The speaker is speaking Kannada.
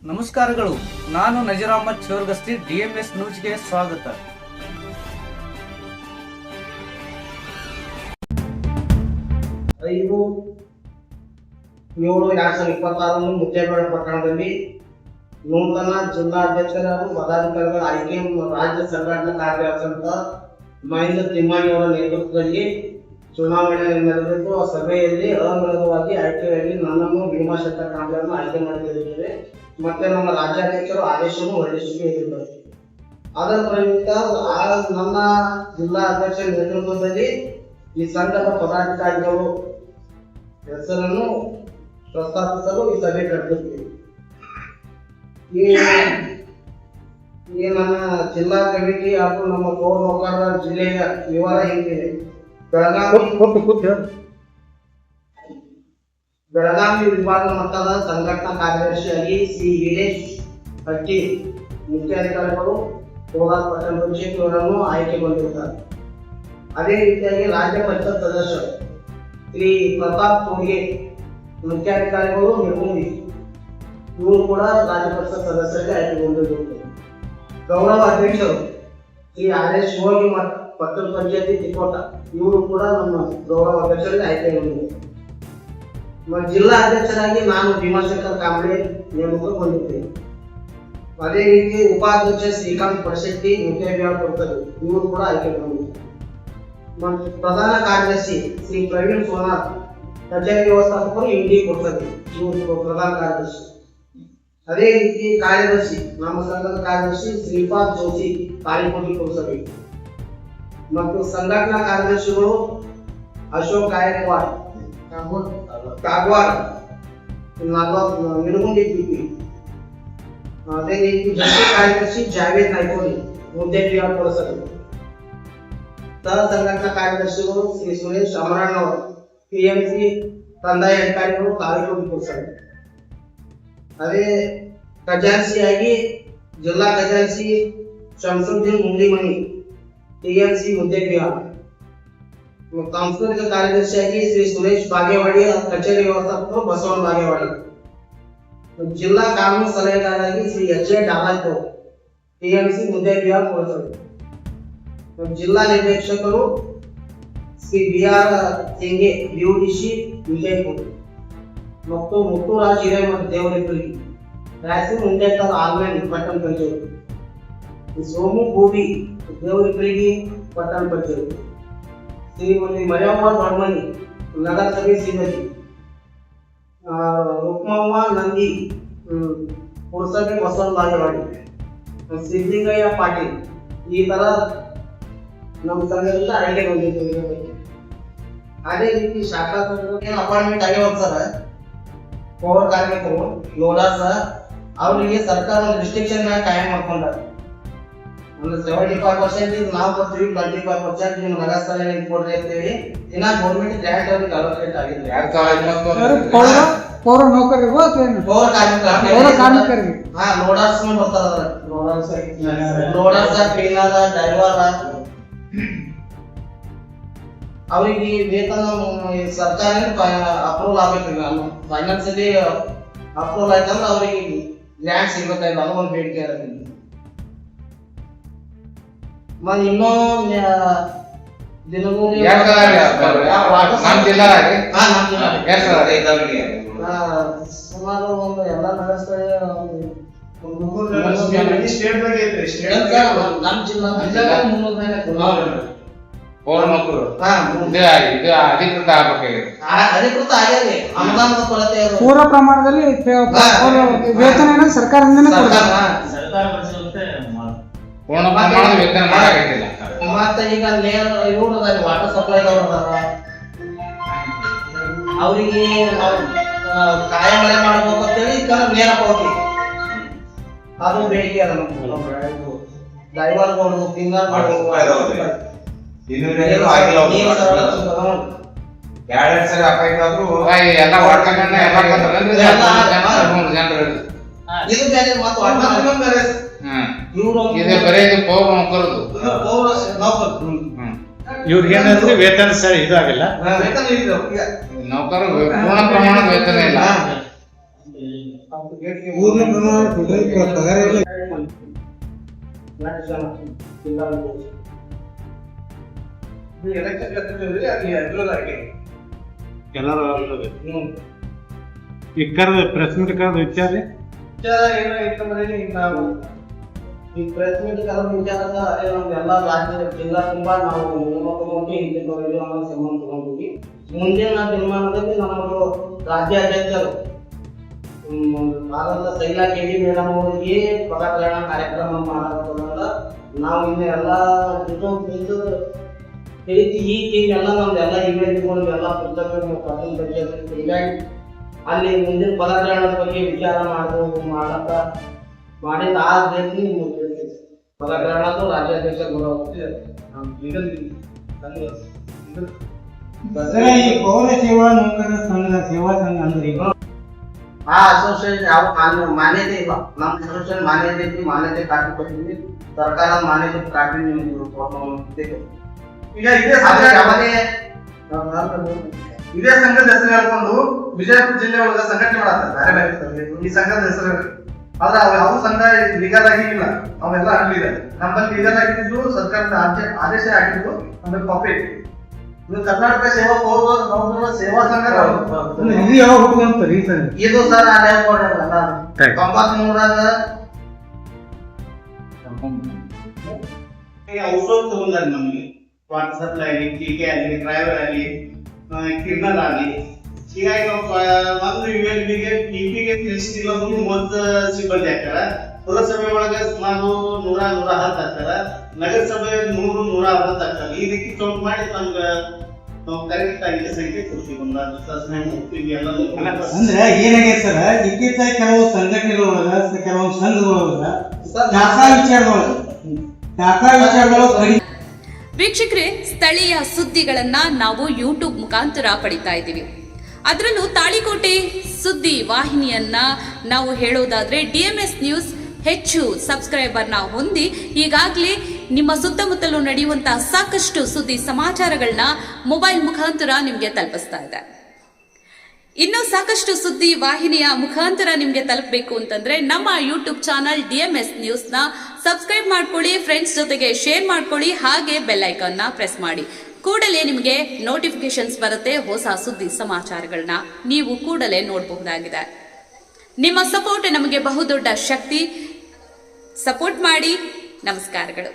ನಮಸ್ಕಾರಗಳು. ನಾನು ನಜೀರ್ ಅಹಮದ್ ಚೋರ್ಗಸ್ತಿ, DMS ನ್ಯೂಸ್ಗೆ ಸ್ವಾಗತ. 5/7/2026 ಮುದ್ದೇಬೇಡ ಪಟ್ಟಣದಲ್ಲಿ ನೂತನ ಜಿಲ್ಲಾಧ್ಯಕ್ಷರ ಪದಾಧಿಕಾರಿಗಳ ಆಯ್ಕೆ ರಾಜ್ಯ ಸಂಘಟನಾ ಕಾರ್ಯದರ್ಶಿ ಮಹೇಂದ್ರ ತಿಮ್ಮಾನಿ ಅವರ ನೇತೃತ್ವದಲ್ಲಿ ಚುನಾವಣೆ ನಡೆದಿದ್ದು, ಸಭೆಯಲ್ಲಿ ಅವಿರೋಧವಾಗಿ ಆಯ್ಕೆಯಾಗಿ ನನ್ನನ್ನು ಭೀಮಾಶಂಕರ್ ಕಾಂಬ್ಳೆಯನ್ನು ಆಯ್ಕೆ ಮಾಡಿಕೊಂಡಿದ್ದೇವೆ. ಮತ್ತೆ ನಮ್ಮ ರಾಜ್ಯಾಧ್ಯಕ್ಷರು ಆದೇಶವನ್ನು ಹೊರಡಿಸಿದ್ದಾರೆ. ಅದರ ಪ್ರಯುಕ್ತ ನನ್ನ ಜಿಲ್ಲಾ ಅಧ್ಯಕ್ಷರ ನೇತೃತ್ವದಲ್ಲಿ ಈ ಸಂಘದ ಪದಾಧಿಕಾರಿಗಳು ಹೆಸರನ್ನು ಪ್ರಸ್ತಾಪಿಸಲು ಈ ಸಭೆ ಕರೆದಿದ್ದೀವಿ. ಈ ನನ್ನ ಜಿಲ್ಲಾ ಕಮಿಟಿ ಹಾಗೂ ನಮ್ಮ ಪೌರ ನೌಕರರ ಜಿಲ್ಲೆಯ ವಿವರ ಹೀಗಿದೆ. ಬೆಳಗಾವಿ ವಿಭಾಗ ಮಟ್ಟದ ಸಂಘಟನಾ ಕಾರ್ಯದರ್ಶಿಯಾಗಿ ಶ್ರೀ ವೀರೇಶ್ ಹಟ್ಟಿ, ಮುಖ್ಯಾಧಿಕಾರಿಗಳು ಕೋಲಾರ ಪಟ್ಟಣ ಪರಿಷತ್ ಇವರನ್ನು ಆಯ್ಕೆಗೊಂಡಿರುತ್ತಾರೆ. ಅದೇ ರೀತಿಯಾಗಿ ರಾಜ್ಯ ಪರಿಷತ್ ಸದಸ್ಯರು ಶ್ರೀ ಪ್ರತಾಪ್ ತೋಗೆ, ಮುಖ್ಯಾಧಿಕಾರಿಗಳು ನಿರ್ಮೂಲಿ, ಇವರು ಕೂಡ ರಾಜ್ಯ ಪರಿಷತ್ ಸದಸ್ಯರಿಗೆ ಆಯ್ಕೆಗೊಂಡಿರುತ್ತಾರೆ. ಗೌರವ ಅಧ್ಯಕ್ಷರು ಶ್ರೀ ಆರ್.ಎಸ್. ಶಿವೋಗಿ ಪಟ್ಟಣ ಪಂಚಾಯತಿ ತಿಕೋಟ, ಇವರು ಕೂಡ ನಮ್ಮ ಗೌರವ ಅಧ್ಯಕ್ಷರಿಗೆ ಆಯ್ಕೆಗೊಂಡಿದ್ದಾರೆ. ಜಿಲ್ಲಾ ಅಧ್ಯಕ್ಷರಾಗಿ ನಾನು ಭೀಮಾಶಂಕರ್ ಕಾಂಬ್ಳೆ ನೇಮಕಗೊಂಡಿದ್ದೇನೆ. ಅದೇ ರೀತಿ ಉಪಾಧ್ಯಕ್ಷ ಶ್ರೀಕಾಂತ್ ಪಡಶೆಟ್ಟಿ, ಮುಖ್ಯವ್ಯಾಪಾರ ಕೊಡ್ತಾರೆ, ಇವರು ಕೂಡ ಆಯ್ಕೆಗೊಂಡಿದ್ದಾರೆ. ಮತ್ತು ಪ್ರಧಾನ ಕಾರ್ಯದರ್ಶಿ ಶ್ರೀ ಪ್ರವೀಣ್ ಸೋನಾರ್, ಕಚೇರಿ ವ್ಯವಸ್ಥಾಪಕರು ಇಂಡಿ ಕೊಡ್ತಾರೆ, ಇವರು ಪ್ರಧಾನ ಕಾರ್ಯದರ್ಶಿ. ಅದೇ ರೀತಿ ಕಾರ್ಯದರ್ಶಿ ನಮ್ಮ ಸಂಘದ ಕಾರ್ಯದರ್ಶಿ ಶ್ರೀಪಾದ್ ಜೋಶಿ, ತಾಳಿಕೋಟಿ ಕೊಡ್ಸಬೇಕು. ಮತ್ತು ಸಂಘಟನಾ ಕಾರ್ಯದರ್ಶಿಗಳು ಅಶೋಕ್ ಗಾಯಕ್ವಾಡ್, ಕಾಗವಾಡ, ನಿಡಗುಂದಿ ಪಿಪಿ. ಅದೇ ರೀತಿ ಜಂಟಿ ಕಾರ್ಯದರ್ಶಿ ಜಾವೇದ್ ನಾಯ್ಕೋಡಿ, ಮುದ್ದೇಬಿಹಾರ್ ಕೊಡಸಬೇಕು. ಸಹ ಸಂಘಟನಾ ಕಾರ್ಯದರ್ಶಿಗಳು ಶ್ರೀ ಸುರೇಶ್ ಅಮರಣ್ಣವರು, PMC ಕಂದಾಯ ಅಧಿಕಾರಿಗಳು, ತಾಳಿಕೋಟಿ ಕೊಡಸಬೇಕು. ಅದೇ ಖಜಾನ್ಸಿಯಾಗಿ ಜಿಲ್ಲಾ ಖಜಾನ್ಸಿ ಶಂಸುದ್ದೀನ್ ಮುಂಡಿಮನಿ, TMC ಮುದ್ದೇಬಿಹಾರ್. ಸಾಂಸ್ಕೃತಿಕ ಕಾರ್ಯದರ್ಶಿಯಾಗಿ ಶ್ರೀ ಸುರೇಶ್ ಬಾಗೇವಾಡಿ, ಕಚೇರಿ ವ್ಯವಸ್ಥಾಪಕರು ಬಸವನ್ ಬಾಗೇವಾಡಿ. ಜಿಲ್ಲಾ ಕಾನೂನು ಸಲಹೆಗಾರರಾಗಿ ಶ್ರೀ H.A. ಡಾಲಾಯ್ತು, TMC ಮುದ್ದೇಬಿಹಾರ್ ಕೊಡಸಬೇಕು. ಜಿಲ್ಲಾ ನಿರ್ದೇಶಕರು ಶ್ರೀ B.R. ಸಿಂಗೆ, BUDC ವಿಜಯಪುರ. ಮತ್ತು ಮುತ್ತುರಾಜ್ ಹಿರೇಮಠ, ದೇವರಿಪಲ್ಲಿ, ರಾಯಚೂರು ಮುಂಡೇಕರ್ ಆಲ್ಮೇಲ್ ಪಟ್ಟಣ ಪಂಚಾಯತ್. ಸೋಮು ಗೋಬಿ, ದೇವರಿಪಲ್ಲಿಗೆ ಪಟ್ಟಣ ಪಂಚಾಯತ್. ಶ್ರೀಮತಿ ಮರಿಯಮ್ಮ ದೊಡ್ಮನಿ, ನಗರಸಭೆ ಶ್ರೀಮತಿ. ರುಕ್ಮವ್ವ ನಂದಿ, ಪುರಸಭೆ ಬಸವನ ಬಾಗೇವಾಡಿ. ಸಿದ್ಲಿಂಗಯ್ಯ ಪಾಟೀಲ್. ಈ ತರ ನಮ್ಮ ಸಂಘದಿಂದ ಆಯ್ಕೆಗೊಂಡಿದ್ದೇವೆ. ಅದೇ ರೀತಿ ಶಾಖಾ ಸಂಘಕ್ಕೆ ಅಪಾಯಿಂಟ್ಮೆಂಟ್ ಆಗ್ಯಾವ ಸರ್. ಪೌರ ಕಾರ್ಮಿಕರು ಲೋಲಾಸ ಅವರಿಗೆ ಸರ್ಕಾರ ಒಂದು ರಿಸ್ಟ್ರಿಕ್ಷನ್ ಕಾಯಂ ಮಾಡ್ಕೊಂಡಾರೆ. ಒಂದು 75% ನಾವು ಕೊಡ್ತೀವಿ, 25% ನೀವು ನಗರಸ್ಥಳ ಕೊಡ್ರಿ ಅಂತೇಳಿ ಇನ್ನ ಗೌರ್ಮೆಂಟ್ ಗ್ರಾಂಟ್ ಅವ್ರಿಗೆ ಅಲೋಕೇಟ್ ಆಗಿದೆ. 2023 ಪೌರ ನೌಕರರಿಗೂ ಪೌರ ಕಾರ್ಮಿಕರಿಗೆ ಲೋಡರ್ಸ್ ಬರ್ತಾರ, ಲೋಡರ್ಸ್, ಕ್ಲೀನರ್, ಡ್ರೈವರ್ ಅವರಿಗೆ ವೇತನ ಸರ್ಕಾರ ಅಪ್ರೂವಲ್ ಆಗ್ಬೇಕು. ಫೈನಾನ್ಸಿಯಲಿ ಅಪ್ರೂವಲ್ ಆಯ್ತಂದ್ರೆ ಅವರಿಗೆ ಗ್ರಾಂಟ್ ಸಿಗ್ಬೇಕಾಗಿಲ್ಲ, ಅದು ಒಂದು ಬೇಡಿಕೆ ಇರೋದಿಲ್ಲ. ಇನ್ನೂ ದಿನಗೂಲಿ ಸುಮಾರು ಒಂದು ಎಲ್ಲ ನಗರಸ್ಥಳ ನಮ್ಮ ಜಿಲ್ಲಾ ಅಧಿಕೃತ ಆಗ್ಯಾದೆ. ಅನುದಾನದ ಕೊರತೆ ಪೂರ್ವ ಪ್ರಮಾಣದಲ್ಲಿ ವೇತನ ಸರ್ಕಾರದಿಂದನೇ ಕೊಡ್ತಾರೆ. ಪೂರ್ಣ ಪ್ರಮಾಣದ ವೇತನ ಮಾಡಾಕತ್ತಿಲ್ಲ. ಮತ್ತೆ ಈಗ ಇವರು ವಾಟರ್ ಸಪ್ಲೈ ಅವರಿಗೆ ಕಾಯ ಮಳೆ ಮಾಡಬೇಕು ಅಂತೇಳಿ ನೇರ ಪಾವತಿ ಅದು ಬೇಡಿಕೆ ಅದ. ಡ್ರೈವರ್ಗಳು, ಕ್ಲೀನರ್ಗಳು ಎಲ್ಲ ವಾಟ್ಸಪ್ ಇದು ಬೇರೆ. ಮತ್ತೆ ಇದು ಬರೀ ಇದು ಪೌರ ನೌಕರದು. ಇವ್ರಿಗೆ ಏನಂದ್ರೆ ವೇತನ ಸರಿ ಇದಾಗಿಲ್ಲ, ನೌಕರ ಪೂರ್ಣ ಪ್ರಮಾಣದ ವೇತನ ಇಲ್ಲ. ಪೂರ್ಣ ಪ್ರಮಾಣ ಪಗಾರ ಇಲ್ಲ. ಎಲ್ಲರೂ ಈ ಕರೆದು ಪ್ರೆಸ್ ಮೀಟ್ ಕರೆದು ವಿಚಾರ ಈ ಪ್ರೆಸ್ ಮೀಟ್ ಕರೆದ ವಿಚಾರದ ನಮ್ದೆಲ್ಲ ರಾಜ್ಯ ಜಿಲ್ಲಾ ತುಂಬಾ ನಾವು ಸಂಬಂಧ ತಗೊಂಡಿದ್ವಿ. ಮುಂದಿನ ದಿನಮಾನದಲ್ಲಿ ನಮ್ಮದು ರಾಜ್ಯಾಧ್ಯಕ್ಷರು ಭಾರತ ಶೈಲಾ ಕೆಡಿ ಮೇಡಮ್ ಅವರಿಗೆ ಪದಗ್ರಹಣ ಕಾರ್ಯಕ್ರಮ ಮಾಡೋದ್ರಿಂದ ನಾವು ಇನ್ನು ಎಲ್ಲ ತಿಳಿಸಿ ಈ ಎಲ್ಲ ನಮ್ದೆಲ್ಲ ಇವೆಂಟ್ಗಳು ಎಲ್ಲ ಪುಸ್ತಕ ಅಲ್ಲಿ ಮುಂದಿನ ಪದಗ್ರಹಣದ ಬಗ್ಗೆ ವಿಚಾರ ಮಾಡಿದ ಆ ರೀತಿ ಪದಗ್ರಹಣದ್ದು ರಾಜ್ಯಾಧ್ಯಕ್ಷ ಪೌರ ಸೇವಾ ನೌಕರರ ಸಂಘ ಸೇವಾ ಸಂಘ ಅಂದ್ರೆ ಆ ಅಸೋಸಿಯೇಷನ್ ಯಾವ ಮಾನ್ಯತೆ ಇಲ್ಲ. ನಮ್ಮ ಅಸೋಸಿಯೇಷನ್ ಮಾನ್ಯತೆ ಐತಿ, ಮಾನ್ಯತೆ ಕಾಪಿ ಕೊಟ್ಟಿದ್ವಿ, ಸರ್ಕಾರದ ಮಾನ್ಯತೆ ಕಾಪಿ ಈಗ ಇದೇ ಸಂಘದ ಹೆಸರು ಹೇಳ್ಕೊಂಡು ವಿಜಯಪುರ ಜಿಲ್ಲೆ ಒಳಗ ಸಂಘಟನೆ ಮಾಡತ್ತಾರೆ ಬೇರೆ ಬೇರೆ ಈ ಸಂಘದ ಹೆಸರು. ಆದ್ರೆ ಯಾವ ಸಂಘ ಲೀಗಲ್ ಆಗಿ ಇಲ್ಲ, ಅವೆಲ್ಲ ಆಗಲಿದೆ. ನಮ್ಮಲ್ಲಿ ಲೀಗಲ್ ಆಗಿದ್ದು ಸರ್ಕಾರದ ಆದೇಶ ಆಗಿದ್ದು ನಮಗೆ ಕಾಪಿ. ಇದು ಕರ್ನಾಟಕ ಸೇವಾ ಪೌರ ಸೇವಾ ಸಂಘ. ಇದು ಯಾವಾಗ ಹುಟ್ಟುವಂತರಿ ಸರ್? ಇದು ಸರ್ ಅದೇ 93 ಔಷಧ ತಗೊಂಡಾರೆ ನಮಗೆ. ವಾಟರ್ ಸಪ್ಲೈ ಆಗಲಿ, ಟಿಕೆ ಆಗಲಿ, ಡ್ರೈವರ್ ಆಗಲಿ, ಕಿರ್ನಲ್ ಆಗಲಿ. ಹೀಗಾಗಿ ನಾವು ಒಂದು ಯುಎಲ್ಬಿಗೆ ಟಿಪಿಗೆ ತಿಳಿಸ್ತಿಲ್ಲ, 30 ಸಿಬ್ಬಂದಿ ಹಾಕ್ತಾರ. ಪುರಸಭೆ ಒಳಗೆ ಸುಮಾರು 100-110 ಹಾಕ್ತಾರ. ನಗರಸಭೆ 100-160 ಹಾಕ್ತಾರ. ಈ ರೀತಿ ಕೌಂಟ್ ಮಾಡಿ ನಮ್ಗೆ ನಾವು ಕರೆಕ್ಟ್ ಆಗಿ ಸಂಖ್ಯೆ ಕೊಡ್ತೀವಿ. ಅಂದ್ರೆ ಏನಾಗೈತೆ ಸರ್, ಇತ್ತೀಚೆಗೆ ಕೆಲವು ಸಂಘಟನೆಗಳೊಳಗ ಕೆಲವೊಂದು ಸಂಘಗಳೊಳಗ ಟಾಟಾ ವಿಚಾರಗಳು ವೀಕ್ಷಕರೇ, ಸ್ಥಳೀಯ ಸುದ್ದಿಗಳನ್ನ ನಾವು ಯೂಟ್ಯೂಬ್ ಮುಖಾಂತರ ಪಡಿತಾ ಇದ್ದೀವಿ. ಅದರಲ್ಲೂ ತಾಳಿಕೋಟೆ ಸುದ್ದಿ ವಾಹಿನಿಯನ್ನ ನಾವು ಹೇಳೋದಾದ್ರೆ DMS ನ್ಯೂಸ್ ಹೆಚ್ಚು ಸಬ್ಸ್ಕ್ರೈಬರ್ನ ಹೊಂದಿ ಈಗಾಗಲೇ ನಿಮ್ಮ ಸುತ್ತಮುತ್ತಲೂ ನಡೆಯುವಂತಹ ಸಾಕಷ್ಟು ಸುದ್ದಿ ಸಮಾಚಾರಗಳನ್ನ ಮೊಬೈಲ್ ಮುಖಾಂತರ ನಿಮಗೆ ತಲುಪಿಸ್ತಾ ಇದೆ. ಇನ್ನೂ ಸಾಕಷ್ಟು ಸುದ್ದಿ ವಾಹಿನಿಯ ಮುಖಾಂತರ ನಿಮಗೆ ತಲುಪಬೇಕು ಅಂತಂದ್ರೆ ನಮ್ಮ ಯೂಟ್ಯೂಬ್ ಚಾನಲ್ DMS ನ್ಯೂಸ್ನ ಸಬ್ಸ್ಕ್ರೈಬ್ ಮಾಡ್ಕೊಳ್ಳಿ, ಫ್ರೆಂಡ್ಸ್ ಜೊತೆಗೆ ಶೇರ್ ಮಾಡ್ಕೊಳ್ಳಿ, ಹಾಗೆ ಬೆಲ್ ಐಕಾನ್ನ ಪ್ರೆಸ್ ಮಾಡಿ. ಕೂಡಲೇ ನಿಮಗೆ ನೋಟಿಫಿಕೇಶನ್ಸ್ ಬರುತ್ತೆ. ಹೊಸ ಸುದ್ದಿ ಸಮಾಚಾರಗಳನ್ನ ನೀವು ಕೂಡಲೇ ನೋಡಬಹುದಾಗಿದೆ. ನಿಮ್ಮ ಸಪೋರ್ಟ್ ನಮಗೆ ಬಹುದೊಡ್ಡ ಶಕ್ತಿ. ಸಪೋರ್ಟ್ ಮಾಡಿ. ನಮಸ್ಕಾರಗಳು.